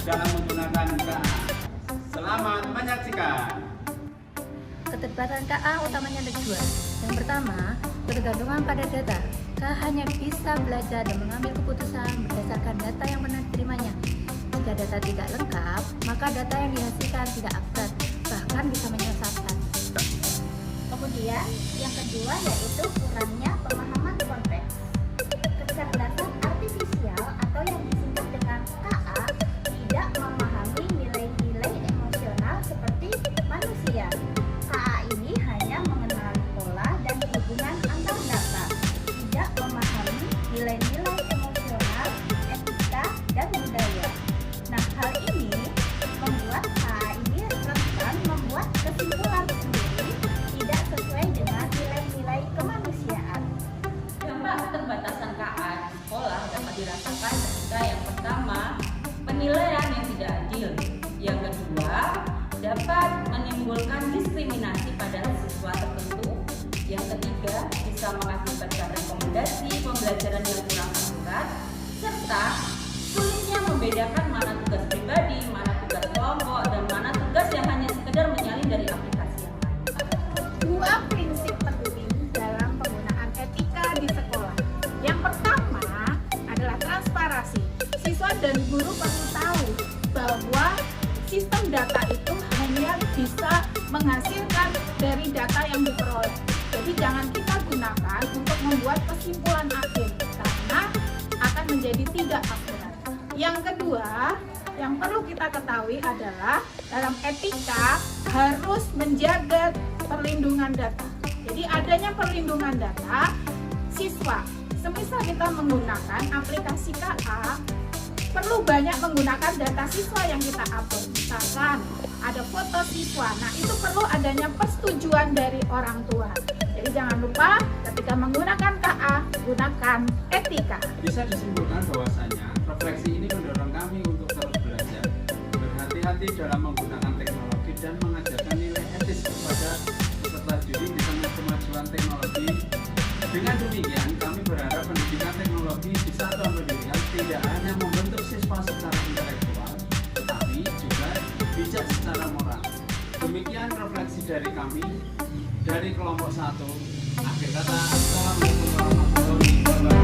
dalam menggunakan KA. Selamat menyaksikan. Keterlibatan KA utamanya ada dua. Yang pertama, ketergantungan pada data. KA hanya bisa belajar dan mengambil keputusan berdasarkan data yang pernah diterimanya. Jika data tidak lengkap, maka data yang dihasilkan tidak akurat, bahkan bisa menyesatkan. Kemudian, yang kedua yaitu kurangnya pemahaman konteks. Kecerdasan artifisial atau yang disingkat dengan KA tidak memahami nilai-nilai emosional seperti manusia. KA ini hanya mengenali pola dan hubungan antar data, tidak memahami nilai-nilai emosional, etika, dan budaya. Nah, hal ini membuat KA ini rentan membuat kesimpulan sendiri tidak sesuai dengan nilai-nilai kemanusiaan. Dampak keterbatasan KA di sekolah dapat dirasakan ketika yang pertama, penilaian yang tidak adil. Yang kedua, dapat menimbulkan diskriminasi pada siswa tertentu. Yang ketiga, bisa mengakibatkan rekomendasi pembelajaran yang kurang akurat, serta sulitnya membedakan mana tugas pribadi, mana tugas kelompok, dan mana tugas yang hanya sekedar menyalin dari aplikasi yang lain. Dua prinsip penting dalam penggunaan etika di sekolah. Yang pertama adalah transparansi. Siswa dan guru perlu tahu bahwa sistem data itu hanya bisa menghasilkan dari data yang diperoleh. Jadi jangan kita gunakan untuk membuat kesimpulan akhir karena akan menjadi tidak akurat. Yang kedua, yang perlu kita ketahui adalah dalam etika harus menjaga perlindungan data. Jadi adanya perlindungan data, siswa, semisal kita menggunakan aplikasi KA, perlu banyak menggunakan data siswa yang kita upload. Misalkan ada foto siswa, nah itu perlu adanya persetujuan dari orang tua. Jadi jangan lupa ketika menggunakan KA, gunakan etika. Bisa disimpulkan bahwasanya refleksi ini mendorong kami untuk terus belajar, berhati-hati dalam menggunakan teknologi dan mengajarkan nilai etis kepada peserta didik di tengah kemajuan teknologi. Dengan demikian, kami berharap pendidikan teknologi di satuan pendidikan tidak hanya membentuk siswa secara intelektual, tetapi juga bijak secara moral. Demikian refleksi dari kami, dari kelompok 1. Akhir kata, Assalamualaikum warahmatullahi wabarakatuh.